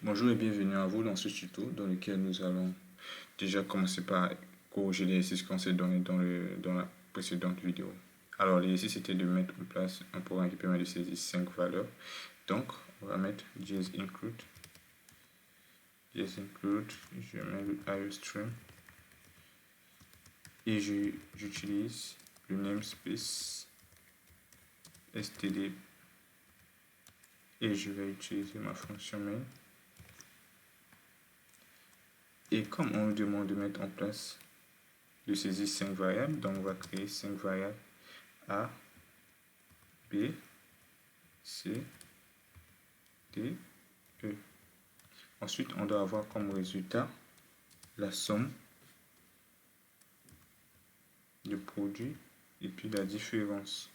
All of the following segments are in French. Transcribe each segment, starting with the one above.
Bonjour et bienvenue à vous dans ce tuto dans lequel nous allons déjà commencer par corriger l'exercice qu'on s'est donné dans la précédente vidéo. Alors l'exercice était de mettre en place un programme qui permet de saisir 5 valeurs. Donc on va mettre JSInclude, je mets le IOStream et j'utilise le namespace std et je vais utiliser ma fonction main. Et comme on nous demande de mettre en place, de saisir 5 variables, donc on va créer 5 variables A, B, C, D, E. Ensuite, on doit avoir comme résultat la somme du produit et puis la différence.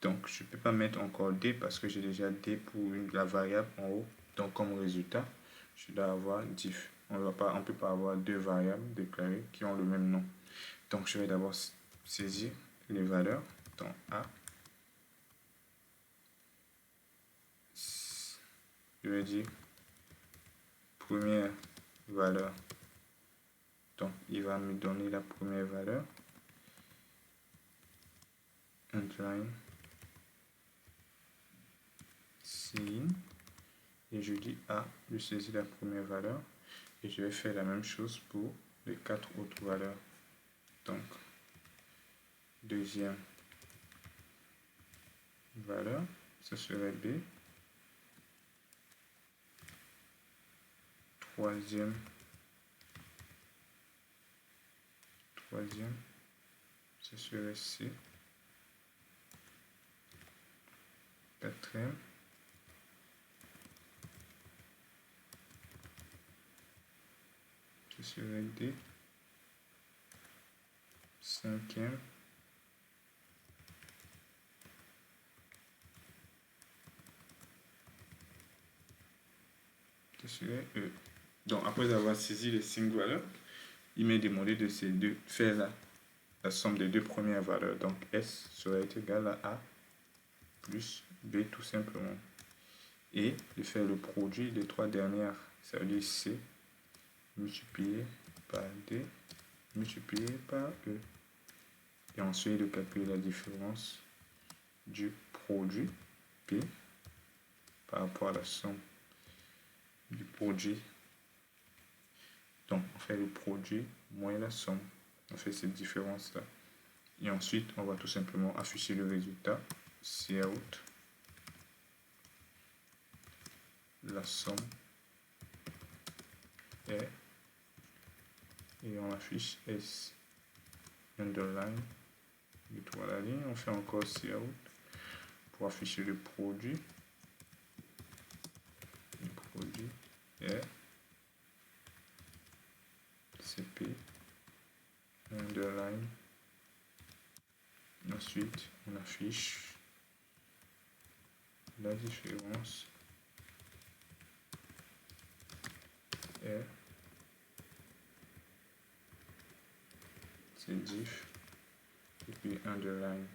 Donc, je ne peux pas mettre encore D parce que j'ai déjà D pour la variable en haut. Donc, comme résultat, je dois avoir diff. On ne peut pas avoir deux variables déclarées qui ont le même nom. Donc, je vais d'abord saisir les valeurs dans A. Je vais dire première valeur. Donc, il va me donner la première valeur. Underline. Cin. Et je dis A, je saisis la première valeur. Et je vais faire la même chose pour les 4 autres valeurs. Donc, deuxième valeur, ce serait B. Troisième, ce serait C. Quatrième, ce serait D. Cinquième, ce serait E. Donc, après avoir saisi les 5 valeurs, il m'a demandé de faire la somme des deux premières valeurs. Donc, S serait égal à A plus B tout simplement. Et de faire le produit des 3 dernières, ça veut dire C multiplié par D multiplié par E. Et ensuite de calculer la différence du produit P par rapport à la somme du produit. Donc, on fait le produit moins la somme. On fait cette différence-là. Et ensuite, on va tout simplement afficher le résultat. Cout, la somme est, et on affiche S. Underline, étoile à la ligne. On fait encore Cout pour afficher le produit. Le produit est CP, underline. Ensuite, on affiche la différence est diff et puis underline.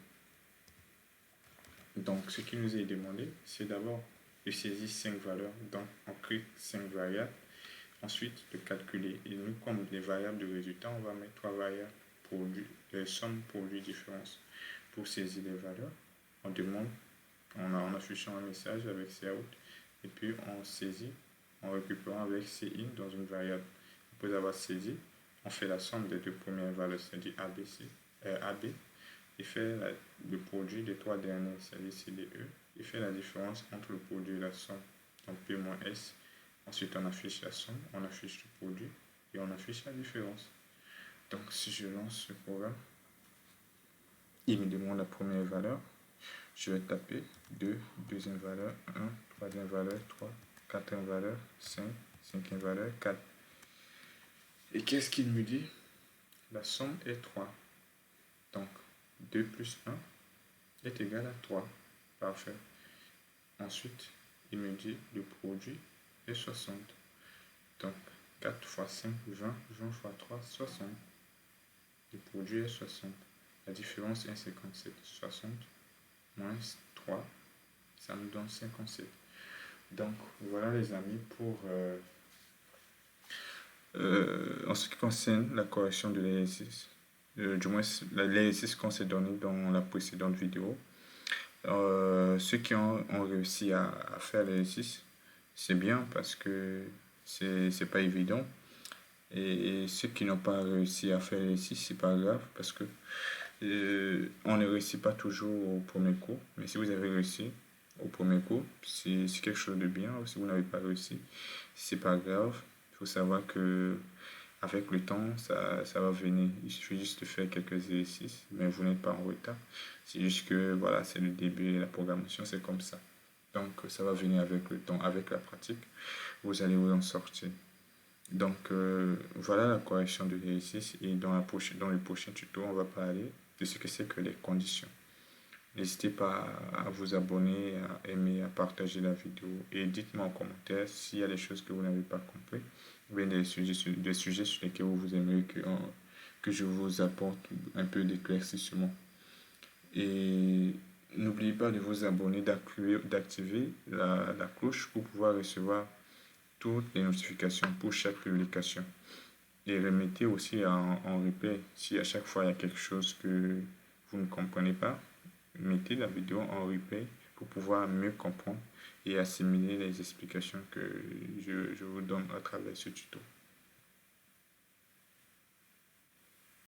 Donc, ce qui nous est demandé, c'est d'abord de saisir 5 valeurs. Donc, on crée 5 variables. Ensuite, de calculer. Et nous, comme les variables de résultat, on va mettre 3 variables produit, somme, produit, différence. Pour saisir les valeurs, on demande, en affichant un message avec Cout, et puis on saisit en récupérant avec Cin dans une variable. Après avoir saisi, on fait la somme des deux premières valeurs, c'est-à-dire AB, et fait le produit des 3 dernières, c'est-à-dire CDE, et fait la différence entre le produit et la somme, donc P moins S. Ensuite, on affiche la somme, on affiche le produit et on affiche la différence. Donc, si je lance ce programme, il me demande la première valeur. Je vais taper 2, deuxième valeur, 1, troisième valeur, 3, quatrième valeur, 5, cinquième valeur, 4. Et qu'est-ce qu'il me dit? La somme est 3. Donc, 2 plus 1 est égal à 3. Parfait. Ensuite, il me dit le produit est 60. Donc, 4 fois 5, 20, 20 fois 3, 60. Le produit est 60. La différence est 57. 60 moins 3, ça nous donne 57. Donc voilà les amis pour en ce qui concerne la correction de l'exercice, du moins l'exercice qu'on s'est donné dans la précédente vidéo. Ceux qui ont réussi à faire l'exercice, c'est bien parce que c'est pas évident. Et ceux qui n'ont pas réussi à faire l'exercice, c'est pas grave parce que on ne réussit pas toujours au premier coup. Mais si vous avez réussi au premier coup, c'est quelque chose de bien. Si vous n'avez pas réussi, c'est pas grave. Il faut savoir que avec le temps, ça va venir. Il suffit juste de faire quelques exercices, mais vous n'êtes pas en retard. C'est juste que voilà, c'est le début et la programmation, c'est comme ça. Donc ça va venir avec le temps, avec la pratique. Vous allez vous en sortir. Donc voilà la correction de l'exercice et dans le prochain tuto, on va parler de ce que c'est que les conditions. N'hésitez pas à vous abonner, à aimer, à partager la vidéo et dites-moi en commentaire s'il y a des choses que vous n'avez pas compris ou bien des sujets sur lesquels vous aimeriez que je vous apporte un peu d'éclaircissement. Et n'oubliez pas de vous abonner, d'activer la cloche pour pouvoir recevoir toutes les notifications pour chaque publication. Et remettez aussi en replay si à chaque fois il y a quelque chose que vous ne comprenez pas. Mettez la vidéo en replay pour pouvoir mieux comprendre et assimiler les explications que je vous donne à travers ce tuto.